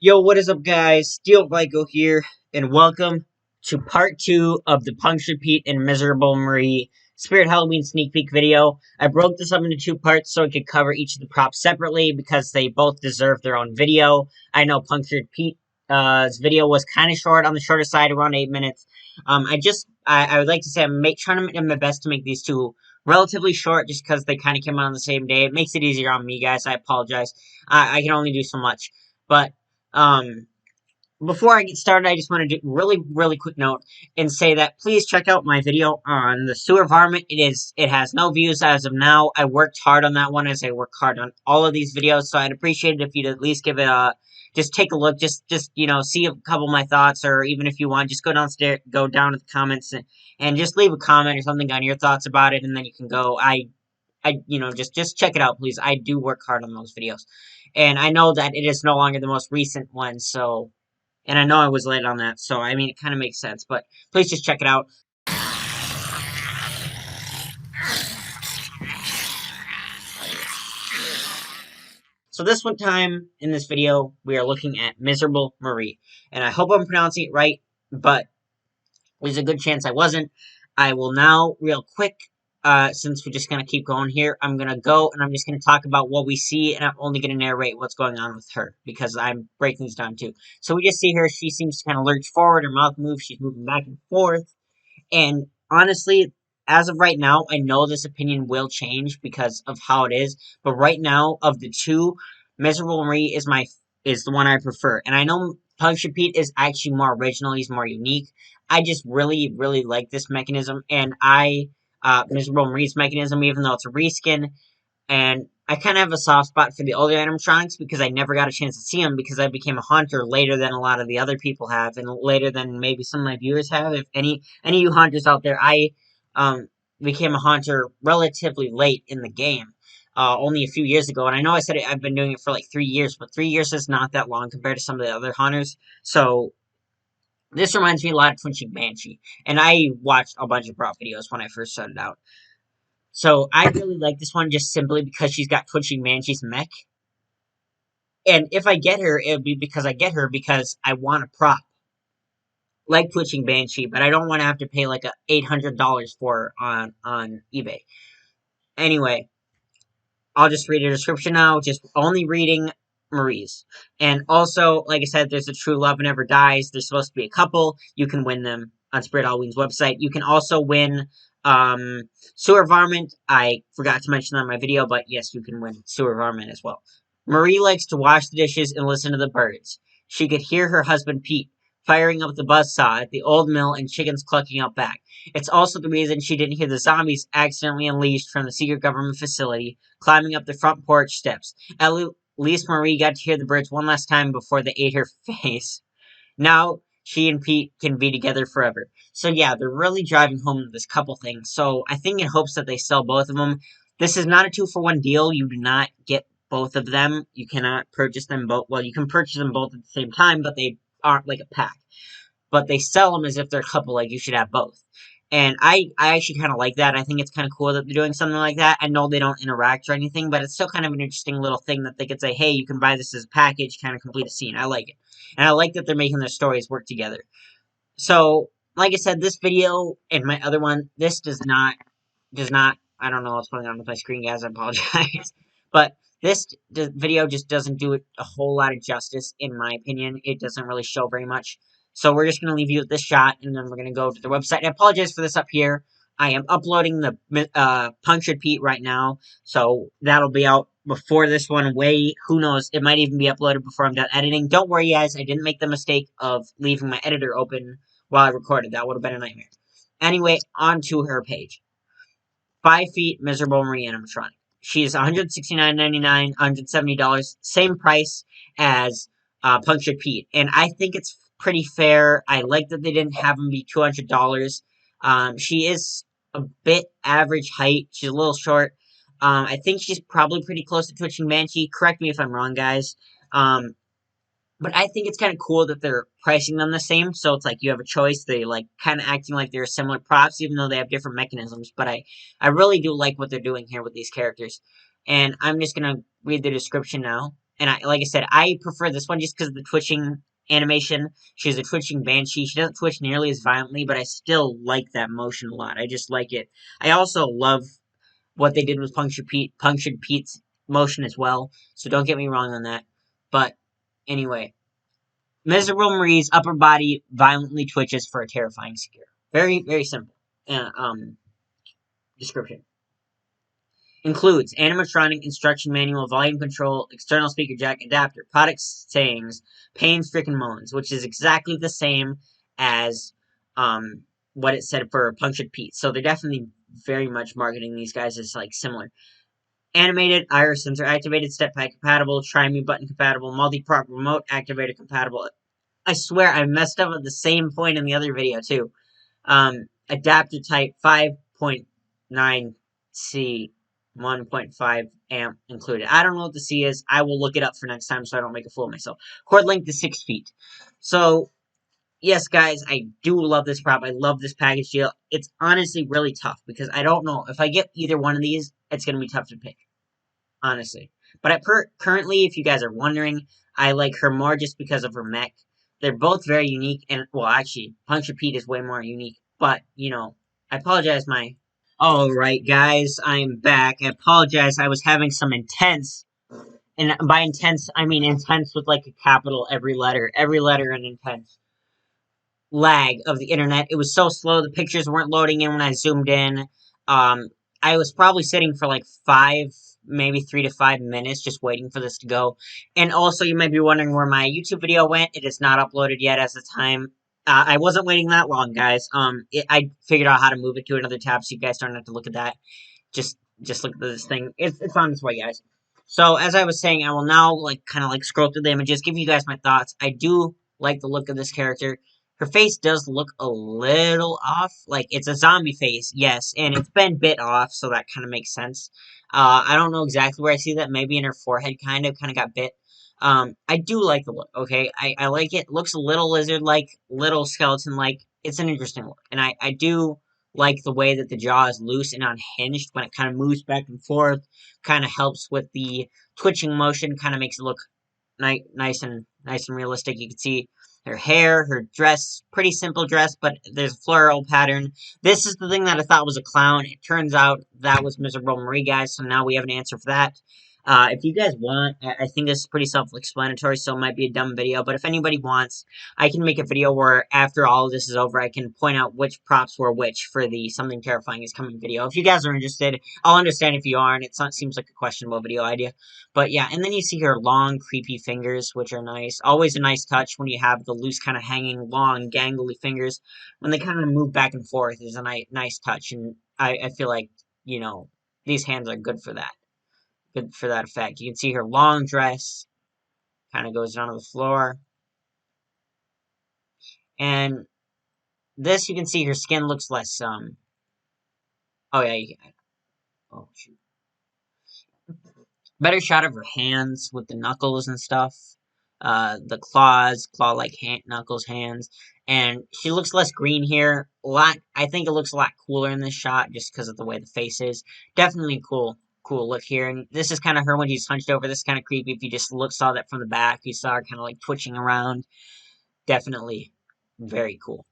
Yo, what is up, guys? Steel Vico here, and welcome to part 2 of the Punctured Pete and Miserable Marie Spirit Halloween sneak peek video. I broke this up into 2 parts so I could cover each of the props separately because they both deserve their own video. I know Punctured Pete's video was kind of short, on the shorter side, around 8 minutes. I would like to say I'm trying to do my best to make these two relatively short just because they kind of came out on the same day. It makes it easier on me, guys. I apologize. I can only do so much. But um, before I get started, I just want to do really quick note and say that please check out my video on the sewer varmint. It has no views as of now. I worked hard on that one as I work hard on all of these videos, so I'd appreciate it if you'd at least give it a just take a look, just see a couple of my thoughts, or even if you want, just go down to the comments and just leave a comment or something on your thoughts about it, and then you can go. Just check it out, please. I do work hard on those videos. And I know that it is no longer the most recent one, and I know I was late on that, so I mean, it kind of makes sense, but please just check it out. So this one time in this video, we are looking at Miserable Marie, and I hope I'm pronouncing it right, but there's a good chance I wasn't. I will now, real quick, since we're just going to keep going here, I'm going to go and I'm just going to talk about what we see, and I'm only going to narrate what's going on with her, because I'm breaking this down too. So we just see her, she seems to kind of lurch forward, her mouth moves, she's moving back and forth, and honestly, as of right now, I know this opinion will change because of how it is, but right now, of the two, Miserable Marie is the one I prefer. And I know Punctured Pete is actually more original, he's more unique. I just really like this mechanism, and Miserable Marie's mechanism, even though it's a reskin, and I kind of have a soft spot for the older animatronics because I never got a chance to see them because I became a hunter later than a lot of the other people have, and later than maybe some of my viewers have. If any of you hunters out there, I became a hunter relatively late in the game, only a few years ago. And I know I said I've been doing it for like 3 years, but 3 years is not that long compared to some of the other hunters. So this reminds me a lot of Twitching Banshee, and I watched a bunch of prop videos when I first started out. So I really like this one just simply because she's got Twitching Banshee's mech. And if I get her, it would be because I get her because I want a prop like Twitching Banshee, but I don't want to have to pay like $800 for her on eBay. Anyway, I'll just read a description now, just only reading Marie's. And also, like I said, there's a True Love Never Dies. There's supposed to be a couple. You can win them on Spirit Halloween's website. You can also win Sewer Varmint. I forgot to mention that in my video, but yes, you can win Sewer Varmint as well. Marie likes to wash the dishes and listen to the birds. She could hear her husband Pete firing up the buzzsaw at the old mill and chickens clucking out back. It's also the reason she didn't hear the zombies accidentally unleashed from the secret government facility climbing up the front porch steps. At least Marie got to hear the birds one last time before they ate her face. Now she and Pete can be together forever. So yeah, they're really driving home this couple thing. So I think in hopes that they sell both of them. This is not a 2-for-1 deal. You do not get both of them. You cannot purchase them both. Well, you can purchase them both at the same time, but they aren't like a pack. But they sell them as if they're a couple, like you should have both. And I actually kind of like that. I think it's kind of cool that they're doing something like that. I know they don't interact or anything, but it's still kind of an interesting little thing that they could say, hey, you can buy this as a package, kind of complete a scene. I like it. And I like that they're making their stories work together. So, like I said, this video and my other one, this does not, I don't know what's going on with my screen, guys, I apologize. But this video just doesn't do it a whole lot of justice, in my opinion. It doesn't really show very much. So we're just going to leave you with this shot, and then we're going to go to the website. I apologize for this up here. I am uploading the Punctured Pete right now, so that'll be out before this one. Who knows, it might even be uploaded before I'm done editing. Don't worry, guys, I didn't make the mistake of leaving my editor open while I recorded. That would have been a nightmare. Anyway, on to her page. 5 feet, Miserable Marie animatronic. She's $169.99, $170, same price as Punctured Pete. And I think it's pretty fair. I like that they didn't have them be $200. She is a bit average height. She's a little short. I think she's probably pretty close to Twitching Banshee. Correct me if I'm wrong, guys. But I think it's kind of cool that they're pricing them the same, so it's like you have a choice. They like kind of acting like they're similar props, even though they have different mechanisms. But I really do like what they're doing here with these characters. And I'm just gonna read the description now, And like I said, I prefer this one just because of the twitching animation. She's a twitching banshee. She doesn't twitch nearly as violently, but I still like that motion a lot. I just like it. I also love what they did with Punctured Pete's motion as well. So don't get me wrong on that. But anyway, Miserable Marie's upper body violently twitches for a terrifying scare. Very, very simple. Description. Includes animatronic instruction manual, volume control, external speaker jack, adapter, product sayings, pain-stricken moans, which is exactly the same as what it said for Punctured Pete. So they're definitely very much marketing these guys as like similar. Animated, iris sensor activated, step pad compatible, try me button compatible, multi-prop remote activator compatible. I swear I messed up at the same point in the other video too. Adapter type 5.9C 1.5 amp included. I don't know what the C is. I will look it up for next time so I don't make a fool of myself. Cord length is 6 feet. So, yes, guys, I do love this prop. I love this package deal. It's honestly really tough because I don't know. If I get either one of these, it's going to be tough to pick. Honestly. But currently, if you guys are wondering, I like her more just because of her mech. They're both very unique, and, well, actually, Punctured Pete is way more unique. But, I apologize, Alright, guys, I'm back. I apologize, I was having some intense, and by intense, I mean intense with, like, a capital every letter and intense lag of the internet. It was so slow, the pictures weren't loading in when I zoomed in. I was probably sitting for like 3 to 5 minutes just waiting for this to go. And also, you might be wondering where my YouTube video went. It is not uploaded yet as the time. I wasn't waiting that long, guys. I figured out how to move it to another tab so you guys don't have to look at that. Just look at this thing. It's on its way, guys. So as I was saying, I will now kind of scroll through the images, give you guys my thoughts. I do like the look of this character. Her face does look a little off. Like, it's a zombie face, yes, and it's been bit off, so that kind of makes sense. I don't know exactly where I see that. Maybe in her forehead, kind of got bit. I do like the look, okay? I like it. Looks a little lizard-like, little skeleton-like. It's an interesting look. And I do like the way that the jaw is loose and unhinged when it kind of moves back and forth. Kind of helps with the twitching motion. Kind of makes it look nice and realistic. You can see her hair, her dress, pretty simple dress, but there's a floral pattern. This is the thing that I thought was a clown. It turns out that was Miserable Marie, guys, so now we have an answer for that. If you guys want, I think this is pretty self-explanatory, so it might be a dumb video, but if anybody wants, I can make a video where after all of this is over, I can point out which props were which for the Something Terrifying is Coming video. If you guys are interested, I'll understand if you aren't. It seems like a questionable video idea. But yeah, and then you see her long, creepy fingers, which are nice. Always a nice touch when you have the loose, kind of hanging, long, gangly fingers. When they kind of move back and forth is a nice touch, and I feel like, these hands are good for that. Good for that effect. You can see her long dress kind of goes down to the floor. And this, you can see her skin looks less, oh yeah, oh shoot. Better shot of her hands with the knuckles and stuff. The claw-like knuckles, hands. And she looks less green here. I think it looks a lot cooler in this shot just because of the way the face is. Definitely cool look here. And this is kind of her when she's hunched over. This is kind of creepy if you just saw that from the back. You saw her kind of twitching around. Definitely very cool.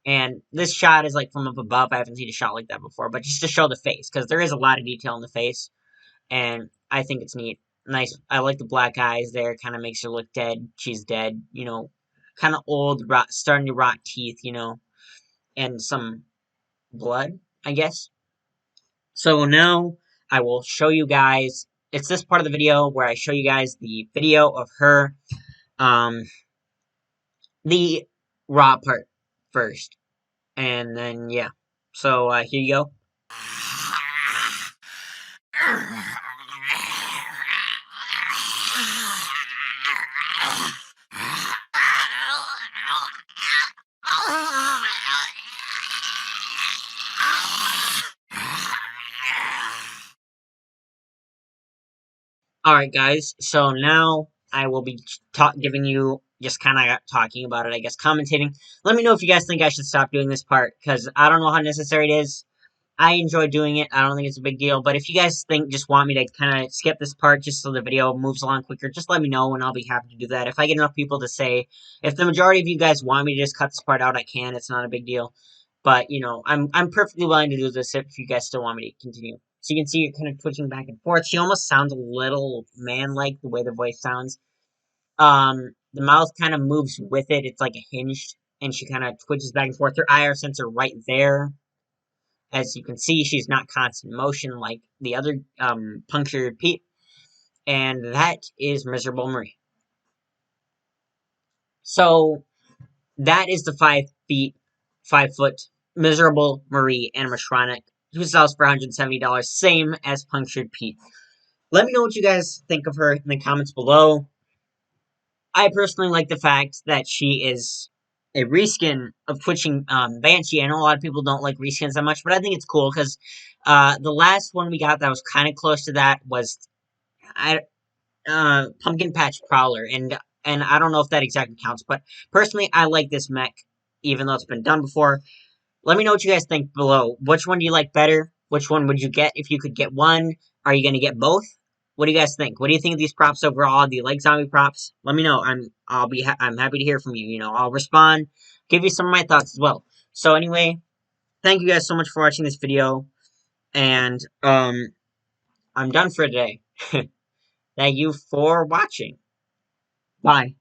And this shot is from up above. I haven't seen a shot like that before, but just to show the face, because there is a lot of detail in the face. And I think it's neat. Nice. I like the black eyes there. Kind of makes her look dead. She's dead. Kind of old, starting to rot teeth, and some blood, I guess. So now I will show you guys. It's this part of the video where I show you guys the video of her, the raw part first. And then, yeah. So, here you go. Alright, guys, so now I will be giving you, just kind of talking about it, I guess, commentating. Let me know if you guys think I should stop doing this part, because I don't know how necessary it is. I enjoy doing it. I don't think it's a big deal. But if you guys just want me to kind of skip this part just so the video moves along quicker, just let me know and I'll be happy to do that. If I get enough people to say, if the majority of you guys want me to just cut this part out, I can. It's not a big deal. But, I'm perfectly willing to do this if you guys still want me to continue. So you can see you're kind of twitching back and forth. She almost sounds a little man-like, the way the voice sounds. The mouth kind of moves with it. It's like a hinged, and she kind of twitches back and forth. Her IR sensor right there. As you can see, she's not constant motion like the other Punctured Pete. And that is Miserable Marie. So that is the 5 foot Miserable Marie animatronic, who sells for $170, same as Punctured Pete. Let me know what you guys think of her in the comments below. I personally like the fact that she is a reskin of Twitching Banshee. I know a lot of people don't like reskins that much, but I think it's cool because the last one we got that was kind of close to that was Pumpkin Patch Prowler, and I don't know if that exactly counts, but personally, I like this mech, even though it's been done before. Let me know what you guys think below. Which one do you like better? Which one would you get if you could get one? Are you gonna get both? What do you guys think? What do you think of these props overall? Do you like zombie props? Let me know. I'm happy to hear from you. I'll respond, give you some of my thoughts as well. So anyway, thank you guys so much for watching this video, and I'm done for today. Thank you for watching. Bye.